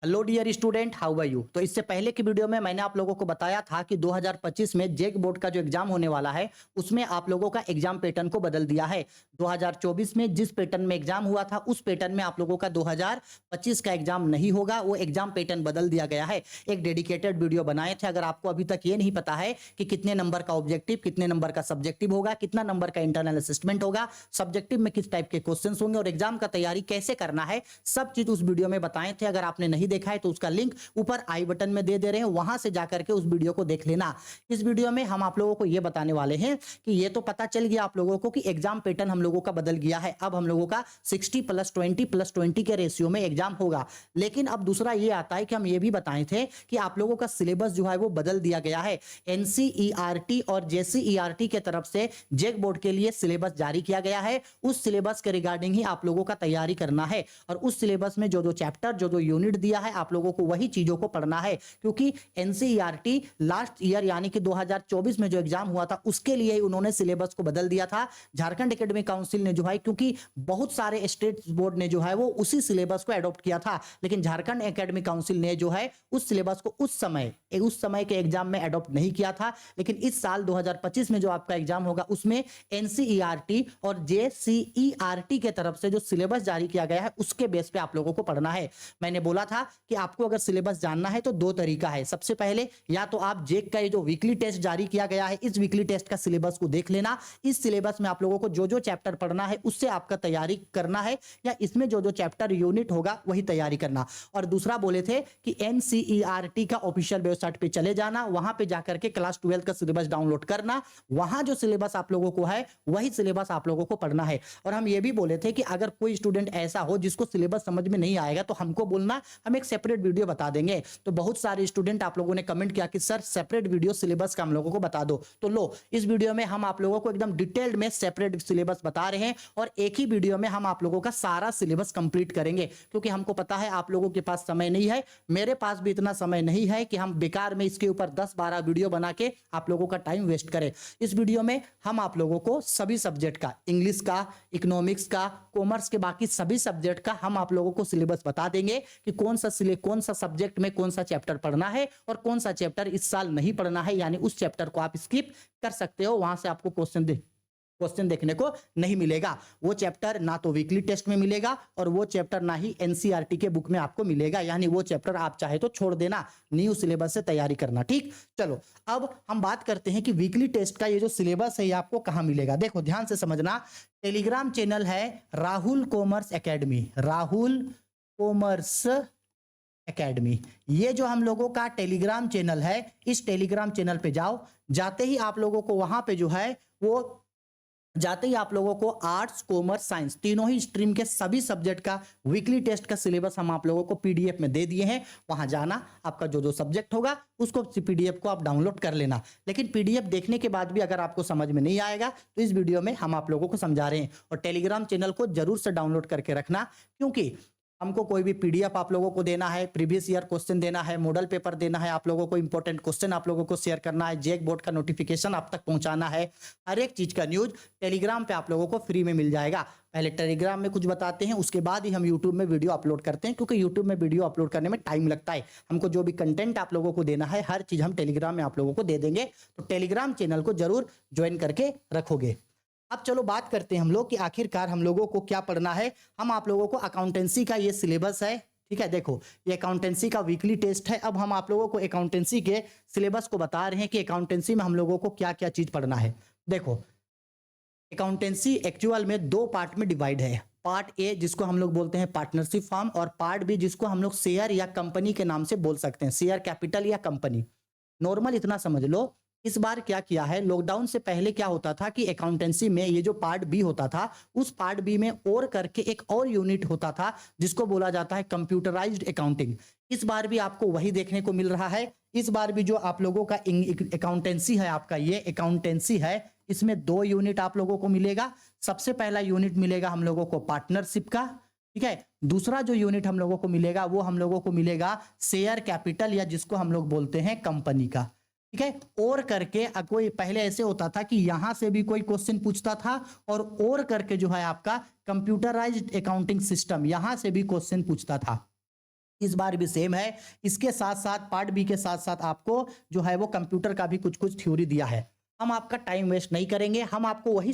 Hello dear student, how are you. तो इससे पहले की वीडियो में मैंने आप लोगों को बताया था कि 2025 में जेक बोर्ड का जो एग्जाम होने वाला है उसमें आप लोगों का एग्जाम पैटर्न को बदल दिया है। 2024 में जिस पैटर्न में एग्जाम हुआ था उस पैटर्न में आप लोगों का 2025 का एग्जाम नहीं होगा, वो एग्जाम पैटर्न बदल दिया गया है। एक डेडिकेटेड वीडियो बनाए थे। अगर आपको अभी तक ये नहीं पता है कि कितने नंबर का ऑब्जेक्टिव, कितने नंबर का सब्जेक्टिव होगा, कितना नंबर का इंटरनल असेसमेंट होगा, सब्जेक्टिव में किस टाइप के क्वेश्चन होंगे और एग्जाम का तैयारी कैसे करना है, सब चीज उस वीडियो में बताए थे। अगर आपने नहीं देखा है तो उसका लिंक ऊपर आई बटन में दे रहे हैं, वहां से जाकर के उस वीडियो को देख लेना। इस वीडियो में हम आप लोगों को यह बताने वाले हैं कि ये तो पता चल गया आप लोगों को कि एग्जाम पैटर्न हम लोगों का बदल गया है। अब हम लोगों का 60+20+20 के रेशियो में एग्जाम होगा। लेकिन अब दूसरा ये आता है कि हम ये भी बताए थे कि आप लोगों का सिलेबस जो है वो बदल दिया गया है। एनसीईआरटी और जेसीईआरटी के तरफ से जेक बोर्ड के लिए सिलेबस जारी किया गया है। उस सिलेबस के रिगार्डिंग ही आप लोगों का तैयारी करना है और उस सिलेबस में जो जो चैप्टर, जो जो यूनिट दिया है, आप लोगों को वही चीजों को पढ़ना है। क्योंकि एनसीईआरटी लास्ट ईयर यानी कि 2024 में जो एग्जाम हुआ था उसके लिए ही उन्होंने सिलेबस को बदल दिया था। झारखंड एकेडमिक काउंसिल ने जो है, क्योंकि बहुत सारे स्टेट बोर्ड ने जो है वो उसी सिलेबस को एडॉप्ट किया था, लेकिन झारखंड एकेडमिक काउंसिल ने जो है उस सिलेबस को उस समय के एग्जाम में एडॉप्ट नहीं किया था। लेकिन इस साल 2025 में जो आपका एग्जाम होगा उसमें एनसीईआरटी और जेसीईआरटी के तरफ से जो सिलेबस जारी किया गया है उसके बेस पे आप लोगों को पढ़ना है। मैंने बोला था कि आपको अगर सिलेबस जानना है तो दो तरीका है। सबसे पहले या तो आप जेक का ये जो वीकली टेस्ट जारी किया गया है, इस वीकली टेस्ट का सिलेबस को देख लेना। इस सिलेबस में आप लोगों को जो जो चैप्टर पढ़ना है उससे आपका तैयारी करना है, या इसमें जो जो चैप्टर यूनिट होगा वही तैयारी करना। और दूसरा बोले थे कि एनसीईआरटी का ऑफिशियल वेबसाइट पे चले जाना, वहां पे जाकर के क्लास 12 का सिलेबस डाउनलोड करना, वहां जो सिलेबस आप लोगों को है वही सिलेबस आप लोगों को पढ़ना है। और हम ये भी बोले थे कि अगर कोई स्टूडेंट ऐसा हो जिसको सिलेबस समझ में नहीं आएगा तो हमको बोलना, हम एक सेपरेट वीडियो बता देंगे। तो बहुत सारे स्टूडेंट आप लोगों ने कमेंट किया कि सर सेपरेट वीडियो सिलेबस का हम लोगों को बता दो। तो लो, इस वीडियो में हम आप लोगों को एकदम डिटेल्ड में सेपरेट सिलेबस बता रहे हैं और एक ही वीडियो में हम आप लोगों का सारा सिलेबस कंप्लीट करेंगे। क्योंकि हमको पता है आप लोगों के पास समय नहीं है, मेरे पास भी इतना समय नहीं है कि हम बेकार में इसके ऊपर 10-12 वीडियो बना के आप लोगों का टाइम वेस्ट करें। इस वीडियो में हम आप लोगों को सभी सब्जेक्ट का, इंग्लिश का, इकोनॉमिक्स का, कॉमर्स के बाकी सभी सब्जेक्ट का हम आप लोगों को सिलेबस बता देंगे कि कौन सा सब्जेक्ट में कौन सा चैप्टर पढ़ना है और कौन सा चैप्टर इस साल नहीं पढ़ना है, यानी उस चैप्टर को आप स्किप कर सकते हो, वहां से आपको क्वेश्चन देखने को नहीं मिलेगा। वो चैप्टर ना तो वीकली टेस्ट में मिलेगा और वो चैप्टर ना ही एनसीईआरटी के बुक में आपको मिलेगा, यानी वो चैप्टर आप चाहे तो छोड़ देना, न्यू सिलेबस से तैयारी करना। ठीक, चलो अब हम बात करते हैं कि वीकली टेस्ट का ये जो सिलेबस है ये आपको कहां मिलेगा। देखो ध्यान से समझना, टेलीग्राम चैनल है Rahul commerce academy, Rahul commerce academy. ये जो हम लोगों का टेलीग्राम चैनल है, इस टेलीग्राम चैनल पे जाओ। जाते ही आप लोगों को वहां पे जो है वो जाते ही आप लोगों को आर्ट्स, कॉमर्स, साइंस तीनों ही स्ट्रीम के सभी सब्जेक्ट का वीकली टेस्ट का सिलेबस हम आप लोगों को पीडीएफ में दे दिए हैं। वहां जाना, आपका जो जो सब्जेक्ट होगा उसको पीडीएफ को आप डाउनलोड कर लेना। लेकिन पीडीएफ देखने के बाद भी अगर आपको समझ में नहीं आएगा तो इस वीडियो में हम आप लोगों को समझा रहे हैं। और टेलीग्राम चैनल को जरूर से डाउनलोड करके रखना, क्योंकि हमको कोई भी पीडीएफ आप लोगों को देना है, प्रीवियस ईयर क्वेश्चन देना है, मॉडल पेपर देना है, आप लोगों को इंपॉर्टेंट क्वेश्चन आप लोगों को शेयर करना है, जेक बोर्ड का नोटिफिकेशन आप तक पहुंचाना है, हर एक चीज का न्यूज टेलीग्राम पे आप लोगों को फ्री में मिल जाएगा। पहले टेलीग्राम में कुछ बताते हैं, उसके बाद ही हम यूट्यूब में वीडियो अपलोड करते हैं, क्योंकि यूट्यूब में वीडियो अपलोड करने में टाइम लगता है। हमको जो भी कंटेंट आप लोगों को देना है हर चीज हम टेलीग्राम में आप लोगों को दे देंगे। तो टेलीग्राम चैनल को जरूर ज्वाइन करके रखोगे। अब चलो बात करते हैं हम लोग कि आखिरकार हम लोगों को क्या पढ़ना है। हम आप लोगों को अकाउंटेंसी का ये सिलेबस है, ठीक है। देखो ये अकाउंटेंसी का वीकली टेस्ट है। अब हम आप लोगों को अकाउंटेंसी के सिलेबस को बता रहे हैं कि अकाउंटेंसी में हम लोगों को क्या क्या चीज पढ़ना है। देखो अकाउंटेंसी एक्चुअल में दो पार्ट में डिवाइड है। पार्ट ए जिसको हम लोग बोलते हैं पार्टनरशिप फॉर्म, और पार्ट बी जिसको हम लोग शेयर या कंपनी के नाम से बोल सकते हैं, शेयर कैपिटल या कंपनी। नॉर्मल इतना समझ लो, इस बार क्या किया है, लॉकडाउन से पहले क्या होता था कि अकाउंटेंसी में ये जो पार्ट बी होता था, उस पार्ट बी में और करके एक और यूनिट होता था जिसको बोला जाता है कंप्यूटराइज्ड अकाउंटिंग। इस बार भी आपको वही देखने को मिल रहा है। इस बार भी जो आप लोगों का अकाउंटेंसी है, आपका ये अकाउंटेंसी है, इसमें दो यूनिट आप लोगों को मिलेगा। सबसे पहला यूनिट मिलेगा हम लोगों को पार्टनरशिप का, ठीक है। दूसरा जो यूनिट हम लोगों को मिलेगा वो हम लोगों को मिलेगा शेयर कैपिटल या जिसको हम लोग बोलते हैं कंपनी का, ठीक है। और करके कोई पहले ऐसे होता था कि यहां से भी कोई क्वेश्चन पूछता था और करके जो है आपका कंप्यूटराइज्ड अकाउंटिंग सिस्टम, यहां से भी क्वेश्चन पूछता था। इस बार भी सेम है। इसके साथ साथ पार्ट बी के साथ साथ आपको जो है वो कंप्यूटर का भी कुछ कुछ थ्योरी दिया है। हम आपका टाइम वेस्ट नहीं करेंगे, हम आपको वही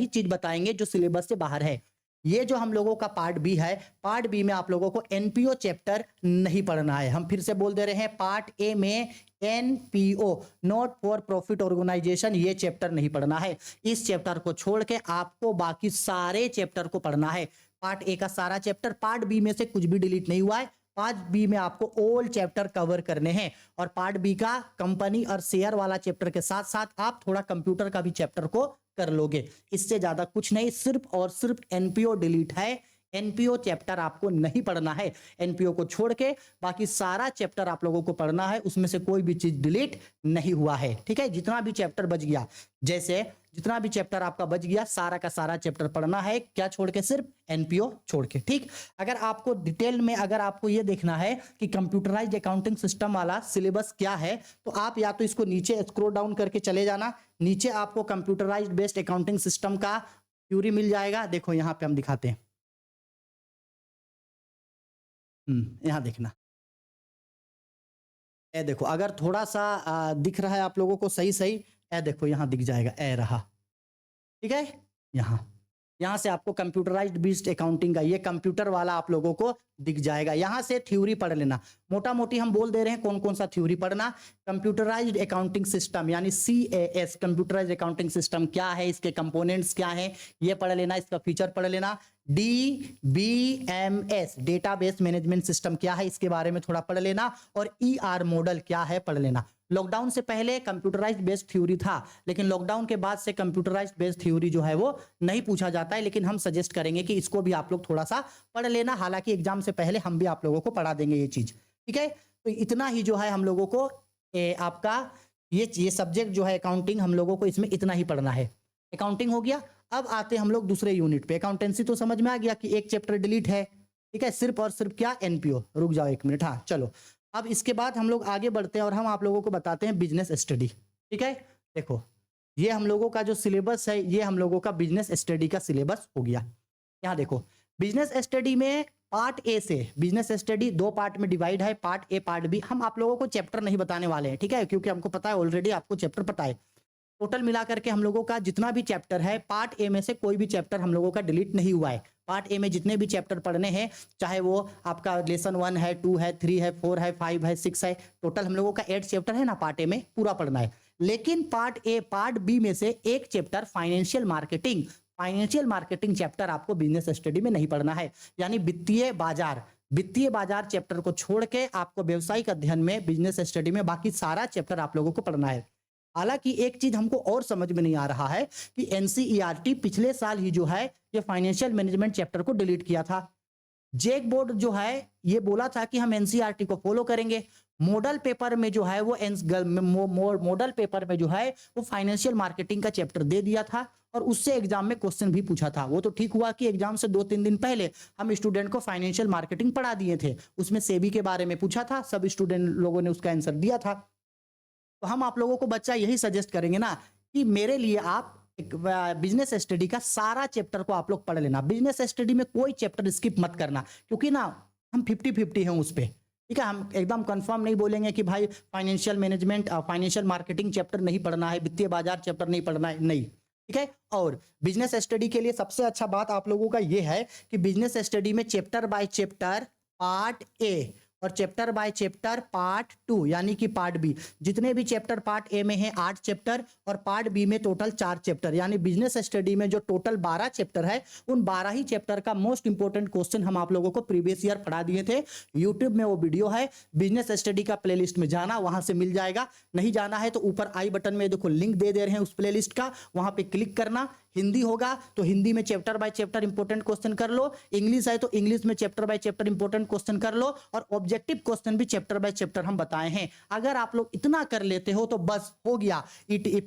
चीज बताएंगे जो सिलेबस से बाहर है। ये जो हम लोगों का पार्ट बी है, पार्ट बी में आप लोगों को एनपीओ चैप्टर नहीं पढ़ना है। हम फिर से बोल दे रहे हैं, पार्ट ए में NPO, not for profit organisation, ये चैप्टर नहीं पढ़ना है। इस चैप्टर को छोड़ के आपको बाकी सारे चैप्टर को पढ़ना है। पार्ट ए का सारा चैप्टर, पार्ट बी में से कुछ भी डिलीट नहीं हुआ है। पार्ट बी में आपको ऑल चैप्टर कवर करने हैं, और पार्ट बी का कंपनी और शेयर वाला चैप्टर के साथ साथ आप थोड़ा कंप्यूटर का भी चैप्टर को कर लोगे। इससे ज्यादा कुछ नहीं, सिर्फ और सिर्फ एनपीओ डिलीट है। एनपीओ चैप्टर आपको नहीं पढ़ना है। एनपीओ को छोड़ के बाकी सारा चैप्टर आप लोगों को पढ़ना है, उसमें से कोई भी चीज डिलीट नहीं हुआ है। ठीक है, जितना भी चैप्टर बच गया, जैसे जितना भी चैप्टर आपका बच गया, सारा का सारा चैप्टर पढ़ना है। क्या छोड़ के? सिर्फ एनपीओ छोड़ के। ठीक, अगर आपको डिटेल में अगर आपको ये देखना है कि कंप्यूटराइज्ड अकाउंटिंग सिस्टम वाला सिलेबस क्या है, तो आप या तो इसको नीचे स्क्रॉल डाउन करके चले जाना। नीचे आपको कंप्यूटराइज्ड बेस्ड अकाउंटिंग सिस्टम का थ्योरी मिल जाएगा। देखो यहाँ पे हम दिखाते हैं, यहाँ देखना। ए देखो, अगर थोड़ा सा दिख रहा है आप लोगों को सही सही, ए देखो यहाँ दिख जाएगा, ए रहा। ठीक है, यहाँ से आपको कंप्यूटराइज्ड बेस्ड अकाउंटिंग का ये कंप्यूटर वाला आप लोगों को दिख जाएगा। यहाँ से थ्योरी पढ़ लेना। मोटा मोटी हम बोल दे रहे हैं कौन कौन सा थ्योरी पढ़ना। कंप्यूटराइज्ड अकाउंटिंग सिस्टम यानी CAS, कंप्यूटराइज्ड अकाउंटिंग सिस्टम क्या है, इसके कंपोनेंट्स क्या हैं, ये पढ़ लेना, इसका फीचर पढ़ लेना। DBMS, डेटाबेस मैनेजमेंट सिस्टम क्या है, इसके बारे में थोड़ा पढ़ लेना। और ER मॉडल क्या है, पढ़ लेना। लॉकडाउन से पहले कंप्यूटराइज्ड बेस्ड थ्योरी था, लेकिन लॉकडाउन के बाद से कंप्यूटराइज्ड बेस्ड थ्योरी जो है वो नहीं पूछा जाता है, लेकिन हम सजेस्ट करेंगे कि इसको भी आप लोग थोड़ा सा पढ़ लेना। हालांकि एग्जाम से पहले हम भी आप लोगों को पढ़ा देंगे ये चीज। ठीक है, तो इतना ही जो है हम लोगों को आपका ये सब्जेक्ट जो है अकाउंटिंग, हम लोगों को इसमें इतना ही पढ़ना है। अकाउंटिंग हो गया। अब आते हम लोग दूसरे यूनिट पे। अकाउंटेंसी तो समझ में आ गया कि एक चैप्टर डिलीट है। ठीक है, सिर्फ और सिर्फ क्या? एनपीओ। रुक जाओ एक मिनट, हाँ चलो। अब इसके बाद हम लोग आगे बढ़ते हैं और हम आप लोगों को बताते हैं बिजनेस स्टडी। ठीक है, देखो ये हम लोगों का जो सिलेबस है, ये हम लोगों का बिजनेस स्टडी का सिलेबस हो गया। यहाँ देखो, बिजनेस स्टडी में पार्ट ए से, बिजनेस स्टडी 2 पार्ट में डिवाइड है, पार्ट ए पार्ट बी। हम आप लोगों को चैप्टर नहीं बताने वाले हैं, ठीक है, क्योंकि हमको पता है ऑलरेडी, आपको चैप्टर पता है। टोटल मिलाकर के हम लोगों का जितना भी चैप्टर है, पार्ट ए में से कोई भी चैप्टर हम लोगों का डिलीट नहीं हुआ है। पार्ट ए में जितने भी चैप्टर पढ़ने हैं, चाहे वो आपका लेसन 1 है, 2 है, 3 है, 4 है, 5 है, 6 है, टोटल हम लोगों का 8 चैप्टर है ना, पार्ट ए में पूरा पढ़ना है। लेकिन पार्ट बी में से एक चैप्टर फाइनेंशियल मार्केटिंग चैप्टर आपको बिजनेस स्टडी में नहीं पढ़ना है। यानी वित्तीय बाजार चैप्टर को छोड़ के आपको व्यवसायिक अध्ययन में, बिजनेस स्टडी में बाकी सारा चैप्टर आप लोगों को पढ़ना है। हालांकि एक चीज हमको और समझ में नहीं आ रहा है कि एनसीईआरटी पिछले साल ही जो है ये फाइनेंशियल मैनेजमेंट चैप्टर को डिलीट किया था। जेक बोर्ड जो है ये बोला था कि हम एनसीईआरटी को फॉलो करेंगे। मॉडल पेपर में जो है वो फाइनेंशियल मार्केटिंग का चैप्टर दे दिया था, और उससे एग्जाम में क्वेश्चन भी पूछा था। वो तो ठीक हुआ कि एग्जाम से 2-3 दिन पहले हम स्टूडेंट को फाइनेंशियल मार्केटिंग पढ़ा दिए थे। उसमें सेबी के बारे में पूछा था, सब स्टूडेंट लोगों ने उसका आंसर दिया था। तो हम आप लोगों को बच्चा यही सजेस्ट करेंगे ना कि मेरे लिए आप बिजनेस स्टडी का सारा चैप्टर को आप लोग पढ़ लेना। बिजनेस स्टडी में कोई चैप्टर स्किप मत करना, क्योंकि ना हम 50-50 हैं उस पर। ठीक है, हम एकदम कंफर्म नहीं बोलेंगे कि भाई financial management, financial marketing chapter नहीं पढ़ना है, वित्तीय बाजार चैप्टर नहीं पढ़ना है, नहीं। ठीक है, और बिजनेस स्टडी के लिए सबसे अच्छा बात आप लोगों का ये है कि बिजनेस स्टडी में chapter by chapter part A और चैप्टर बाय चैप्टर पार्ट 2 यानी कि पार्ट बी, जितने भी चैप्टर पार्ट ए में है 8 चैप्टर और पार्ट बी में टोटल 4 चैप्टर, यानी बिजनेस स्टडी में जो टोटल 12 चैप्टर है, उन 12 ही चैप्टर का मोस्ट इंपोर्टेंट क्वेश्चन हम आप लोगों को प्रीवियस ईयर पढ़ा दिए थे। यूट्यूब में वो वीडियो है, बिजनेस स्टडी का प्लेलिस्ट में जाना, वहां से मिल जाएगा। नहीं जाना है तो ऊपर आई बटन में देखो लिंक दे रहे हैं उस प्लेलिस्ट का, वहां पे क्लिक करना। हिंदी होगा तो हिंदी में chapter by chapter important question कर लो, इंग्लिश है तो इंग्लिश में chapter by chapter important question कर लो, और ऑब्जेक्टिव क्वेश्चन भी चैप्टर बाय चैप्टर हम बताए हैं। अगर आप लोग इतना कर लेते हो तो बस हो गया,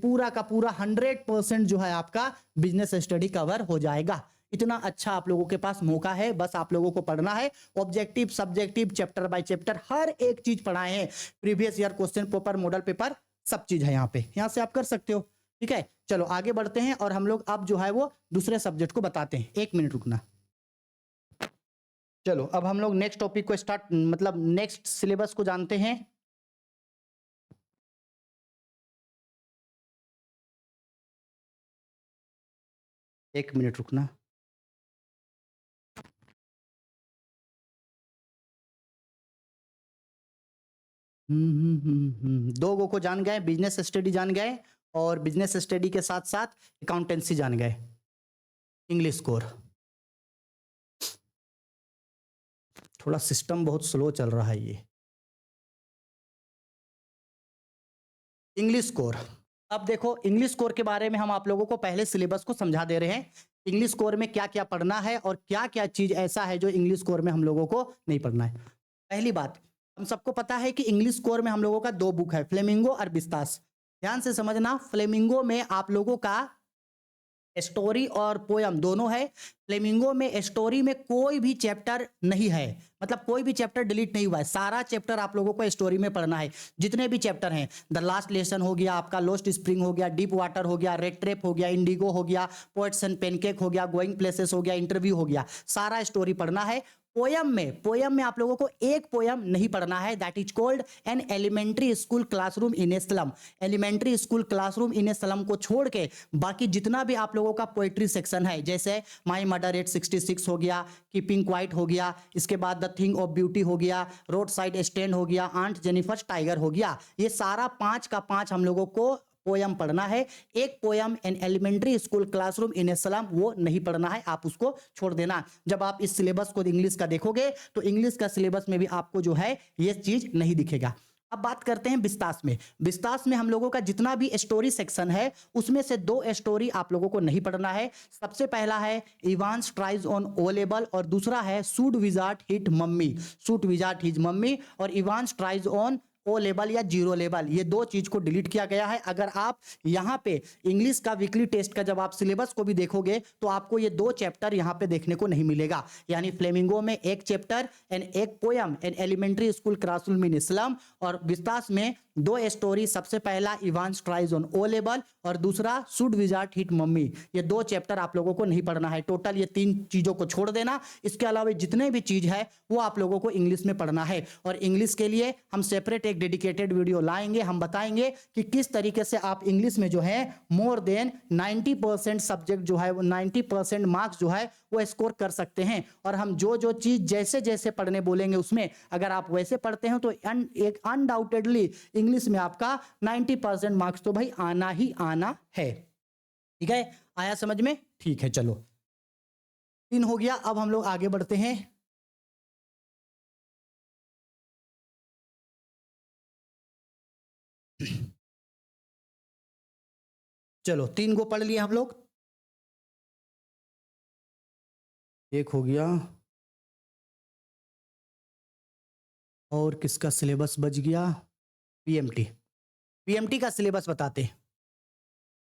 पूरा का पूरा 100% जो है आपका बिजनेस स्टडी कवर हो जाएगा। इतना अच्छा आप लोगों के पास मौका है, बस आप लोगों को पढ़ना है। Objective, subjective, chapter by chapter हर एक चीज पढ़ाए हैं। Previous year question paper, model paper, सब चीज है यहाँ पे, यहाँ से आप कर सकते हो। ठीक है, चलो आगे बढ़ते हैं और हम लोग अब जो है वो दूसरे सब्जेक्ट को बताते हैं। 1 मिनट रुकना। चलो अब हम लोग नेक्स्ट टॉपिक को स्टार्ट मतलब नेक्स्ट सिलेबस को जानते हैं। एक मिनट रुकना। दो गो को जान गए, बिजनेस स्टडी जान गए और बिजनेस स्टडी के साथ साथ अकाउंटेंसी जान गए। इंग्लिश कोर, थोड़ा सिस्टम बहुत स्लो चल रहा है ये। इंग्लिश कोर, अब देखो इंग्लिश कोर के बारे में हम आप लोगों को पहले सिलेबस को समझा दे रहे हैं। इंग्लिश कोर में क्या क्या पढ़ना है और क्या क्या चीज ऐसा है जो इंग्लिश कोर में हम लोगों को नहीं पढ़ना है। पहली बात, हम सबको पता है कि इंग्लिश कोर में हम लोगों का दो बुक है, फ्लेमिंगो और बिस्तास। ध्यान से समझना, फ्लेमिंगो में आप लोगों का स्टोरी और पोयम दोनों है। फ्लेमिंगो में स्टोरी में कोई भी चैप्टर नहीं है, मतलब कोई भी चैप्टर डिलीट नहीं हुआ है, सारा चैप्टर आप लोगों को स्टोरी में पढ़ना है। जितने भी चैप्टर हैं, द लास्ट लेसन हो गया आपका, लोस्ट स्प्रिंग हो गया, डीप वाटर हो गया, रेड ट्रेप हो गया, इंडिगो हो गया, पोएट्स एंड पेनकेक हो गया, गोइंग प्लेसेस हो गया, इंटरव्यू हो गया, सारा स्टोरी पढ़ना है। पोयम में आप लोगों को एक पोयम नहीं पढ़ना है, that is called an elementary school classroom in a slum. Elementary school classroom in a slum को छोड़ के बाकी जितना भी आप लोगों का पोएट्री सेक्शन है, जैसे माई मर्डर एट 66 हो गया, कीपिंग क्वाइट हो गया, इसके बाद द थिंग ऑफ ब्यूटी हो गया, रोड साइड स्टैंड हो गया, आंट जेनिफर टाइगर हो गया, ये सारा 5 का 5 हम लोगों को पोयम पढ़ना है। एक poem an elementary school classroom in a slum वो नहीं पढ़ना है, आप उसको छोड़ देना। जब आप इस सिलेबस को इंग्लिश का देखोगे तो इंग्लिश का सिलेबस में भी आपको जो है ये चीज नहीं दिखेगा। अब बात करते हैं बिस्तास में। बिस्तास में हम लोगों का जितना भी स्टोरी सेक्शन है उसमें से 2 स्टोरी आप लोगों को नहीं पढ़ना है। सबसे पहला है Evans tries on O level और दूसरा है should wizard hit mommy, shoot wizard his mommy और Evans tries on O level या 0 लेवल, ये 2 चीज को डिलीट किया गया है। अगर आप यहाँ पे इंग्लिश का वीकली टेस्ट का जब आप सिलेबस को भी देखोगे तो आपको ये 2 चैप्टर यहाँ पे देखने को नहीं मिलेगा, यानी फ्लेमिंगो में एक चैप्टर एंड एक poem an elementary school classroom in a slum और बिस्तास में 2 स्टोरी। सबसे पहला Evans tries on O level और दूसरा शुड विजार्ड हिट मम्मी, ये 2 चैप्टर आप लोगों को नहीं पढ़ना है। टोटल ये 3 चीजों को छोड़ देना, इसके अलावा जितने भी चीज है वो आप लोगों को इंग्लिश में पढ़ना है। और इंग्लिश के लिए हम सेपरेट एक डेडिकेटेड वीडियो लाएंगे, हम बताएंगे कि किस तरीके से आप इंग्लिश में जो है मोर देन 90% सब्जेक्ट जो है वो 90% मार्क्स जो है वो स्कोर कर सकते हैं। और हम जो जो चीज जैसे जैसे पढ़ने बोलेंगे उसमें अगर आप वैसे पढ़ते हैं तो एक अनडाउटेडली इंग्लिश में आपका 90% मार्क्स तो भाई आना ही आना है। ठीक है, आया समझ में? ठीक है, चलो 3 हो गया। अब हम लोग आगे बढ़ते हैं। चलो 3 को पढ़ लिए हम लोग, एक हो गया और किसका सिलेबस बच गया? बीएमटी। बीएमटी का सिलेबस बताते हैं।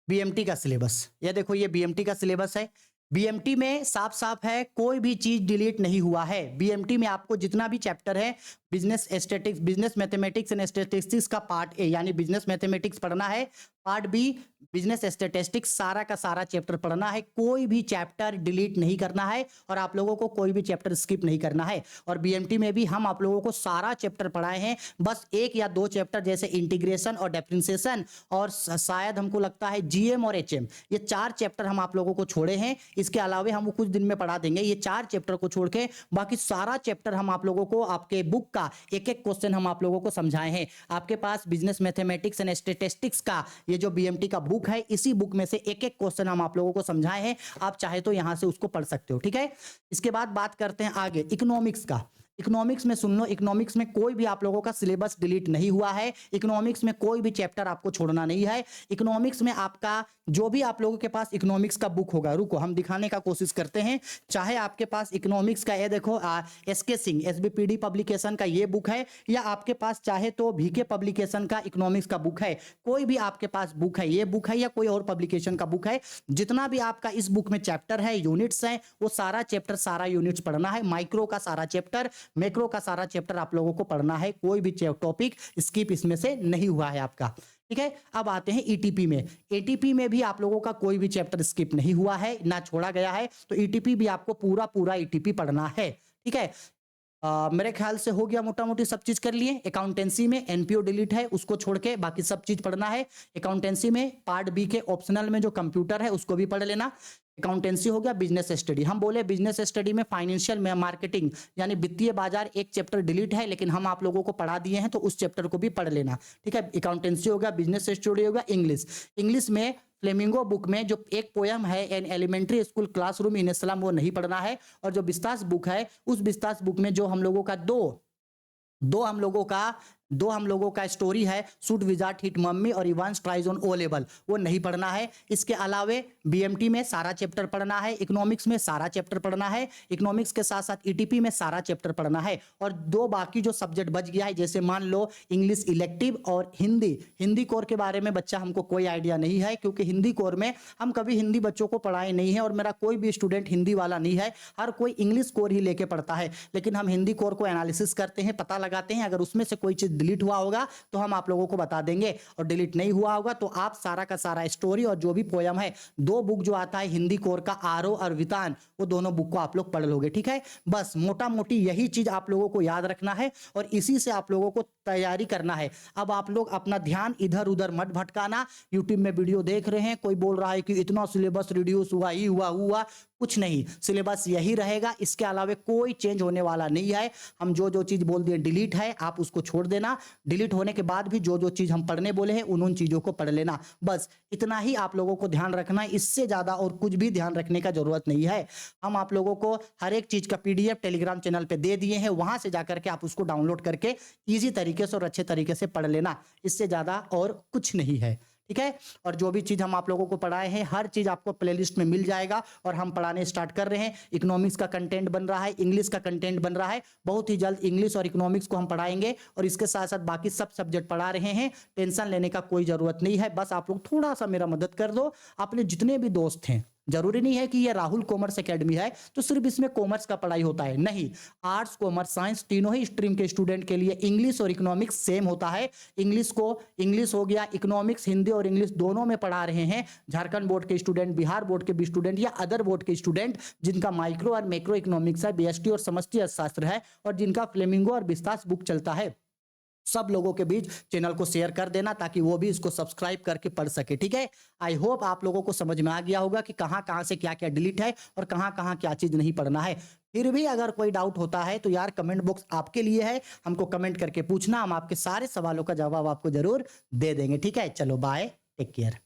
बीएमटी का सिलेबस, ये देखो ये बीएमटी का सिलेबस है। बीएमटी में साफ साफ है कोई भी चीज डिलीट नहीं हुआ है। बीएमटी में आपको जितना भी चैप्टर है, business aesthetics, business mathematics and statistics का पार्ट ए यानी बिजनेस मैथमेटिक्स पढ़ना है, पार्ट बी बिजनेस स्टैटिस्टिक्स, सारा का सारा चैप्टर पढ़ना है। कोई भी चैप्टर डिलीट नहीं करना है और आप लोगों को कोई भी चैप्टर स्किप नहीं करना है। और बीएमटी में भी हम आप लोगों को सारा चैप्टर पढ़ाए हैं, बस 1 या 2 चैप्टर जैसे इंटीग्रेशन और डिफरेंशिएशन और शायद हमको लगता है जीएम और एचएम, ये 4 चैप्टर हम आप लोगों को छोड़े हैं। इसके अलावा हम कुछ दिन में पढ़ा देंगे। ये 4 चैप्टर को छोड़ के बाकी सारा चैप्टर हम आप लोगों को आपके बुक का एक एक क्वेश्चन हम आप लोगों को समझाए हैं। आपके पास बिजनेस मैथमेटिक्स एंड स्टैटिस्टिक्स का ये जो बीएमटी का बुक है, इसी बुक में से एक एक क्वेश्चन हम आप लोगों को समझाए हैं। आप चाहे तो यहां से उसको पढ़ सकते हो। ठीक है, इसके बाद बात करते हैं आगे इकोनॉमिक्स का। इकोनॉमिक्स में सुन लो, इकोनॉमिक्स में कोई भी आप लोगों का सिलेबस डिलीट नहीं हुआ है। इकोनॉमिक्स में कोई भी चैप्टर आपको छोड़ना नहीं है। इकोनॉमिक्स में आपका जो भी आप लोगों के पास इकोनॉमिक्स का बुक होगा, रुको हम दिखाने का कोशिश करते हैं। चाहे आपके पास इकोनॉमिक्स का ये देखो एसके सिंह एसबीपीडी पब्लिकेशन का ये बुक है, या आपके पास चाहे तो भीके पब्लिकेशन का इकोनॉमिक्स का बुक है, कोई भी आपके पास बुक है, ये बुक है या कोई और पब्लिकेशन का बुक है, जितना भी आपका इस बुक में चैप्टर है, यूनिट्स हैं, वो सारा चैप्टर सारा यूनिट्स पढ़ना है। माइक्रो का सारा चैप्टर, मैक्रो का सारा चैप्टर आप लोगों को पढ़ना है। कोई भी टॉपिक स्किप इसमें से नहीं हुआ है आपका। ठीक है, अब आते हैं ईटीपी में। ईटीपी में भी आप लोगों का कोई भी चैप्टर स्किप नहीं हुआ है, ना छोड़ा गया है। तो ईटीपी भी आपको पूरा पूरा ईटीपी पढ़ना है। ठीक है। मेरे ख्याल से हो गया, मोटा मोटी सब चीज कर लिए। अकाउंटेंसी में एनपीओ डिलीट है, उसको छोड़ के बाकी सब चीज पढ़ना है। अकाउंटेंसी में पार्ट बी के ऑप्शनल में जो कंप्यूटर है उसको भी पढ़ लेना। अकाउंटेंसी हो गया। बिजनेस स्टडी, हम बोले बिजनेस स्टडी में फाइनेंशियल में मार्केटिंग यानी वित्तीय बाजार एक चैप्टर डिलीट है, लेकिन हम आप लोगों को पढ़ा दिए हैं तो उस चैप्टर को भी पढ़ लेना। ठीक है, अकाउंटेंसी हो गया, बिजनेस स्टडी होगा। इंग्लिश, इंग्लिश में फ्लेमिंगो बुक में जो एक पोयम है an elementary school classroom in a slum, वो नहीं पढ़ना है। और जो बिस्तास बुक है, उस बिस्तास बुक में जो हम लोगों का दो हम लोगों का स्टोरी है, शूट विजार्ड हिट मम्मी और Evans tries on O level, वो नहीं पढ़ना है। इसके अलावे बीएमटी में सारा चैप्टर पढ़ना है, इकोनॉमिक्स में सारा चैप्टर पढ़ना है, इकोनॉमिक्स के साथ साथ ईटीपी में सारा चैप्टर पढ़ना है। और दो बाकी जो सब्जेक्ट बच गया है, जैसे मान लो इंग्लिश इलेक्टिव और हिंदी कोर के बारे में बच्चा हमको कोई आइडिया नहीं है, क्योंकि हिंदी कोर में हम कभी हिंदी बच्चों को पढ़ाए नहीं है और मेरा कोई भी स्टूडेंट हिंदी वाला नहीं है, हर कोई इंग्लिश कोर ही लेके पढ़ता है। लेकिन हम हिंदी कोर को एनालिसिस करते हैं, पता लगाते हैं, अगर उसमें से कोई चीज डिलीट हुआ होगा तो हम आप लोगों को बता देंगे, और डिलीट नहीं हुआ होगा तो आप सारा का सारा स्टोरी और जो भी पोयम है, दो बुक जो आता है हिंदी कोर का, आरो और वितान, वो दोनों बुक को आप लोग पढ़ लोगे। ठीक है, बस मोटा मोटी यही चीज आप लोगों को याद रखना है और इसी से आप लोगों को तैयारी करना है। अब आप लोग अपना ध्यान इधर उधर मत भटकाना। यूट्यूब में वीडियो देख रहे हैं, कोई बोल रहा है कि इतना सिलेबस रिड्यूस हुआ, ही हुआ, कुछ नहीं, सिलेबस यही रहेगा, इसके अलावा कोई चेंज होने वाला नहीं है। हम जो जो चीज बोल दिए डिलीट है, आप उसको छोड़ देना। डिलीट होने के बाद भी जो जो चीज हम पढ़ने बोले हैं उन चीजों को पढ़ लेना। बस इतना ही आप लोगों को ध्यान रखना है, इससे ज्यादा और कुछ भी ध्यान रखने का जरूरत नहीं है। हम आप लोगों को हर एक चीज का पीडीएफ टेलीग्राम चैनल पे दे दिए हैं, वहां से जाकर के आप उसको डाउनलोड करके इजी तरीके से और अच्छे तरीके से पढ़ लेना, इससे ज्यादा और कुछ नहीं है। ठीक है, और जो भी चीज हम आप लोगों को पढ़ाए हैं हर चीज आपको प्लेलिस्ट में मिल जाएगा। और हम पढ़ाने स्टार्ट कर रहे हैं, इकोनॉमिक्स का कंटेंट बन रहा है, इंग्लिश का कंटेंट बन रहा है, बहुत ही जल्द इंग्लिश और इकोनॉमिक्स को हम पढ़ाएंगे और इसके साथ साथ बाकी सब सब्जेक्ट पढ़ा रहे हैं। टेंशन लेने का कोई जरूरत नहीं है, बस आप लोग थोड़ा सा मेरा मदद कर दो। अपने जितने भी दोस्त हैं, जरूरी नहीं है कि ये राहुल कॉमर्स एकेडमी है तो सिर्फ इसमें कॉमर्स का पढ़ाई होता है, नहीं, आर्ट्स कॉमर्स साइंस तीनों ही स्ट्रीम के स्टूडेंट के लिए इंग्लिश और इकोनॉमिक्स सेम होता है। इंग्लिश हो गया, इकोनॉमिक्स हिंदी और इंग्लिश दोनों में पढ़ा रहे हैं झारखंड बोर्ड के स्टूडेंट, बिहार बोर्ड के भी स्टूडेंट या अदर बोर्ड के स्टूडेंट जिनका माइक्रो और मैक्रो इकोनॉमिक्स है, बीएसटी और समष्टि अर्थशास्त्र है, और जिनका फ्लेमिंगो और बिस्तास बुक चलता है। सब लोगों के बीच चैनल को शेयर कर देना ताकि वो भी इसको सब्सक्राइब करके पढ़ सके। ठीक है, आई होप आप लोगों को समझ में आ गया होगा कि कहां कहां से क्या क्या डिलीट है और कहां कहां क्या चीज नहीं पढ़ना है। फिर भी अगर कोई डाउट होता है तो यार कमेंट बॉक्स आपके लिए है, हमको कमेंट करके पूछना, हम आपके सारे सवालों का जवाब आपको जरूर दे देंगे। ठीक है, चलो बाय, टेक केयर।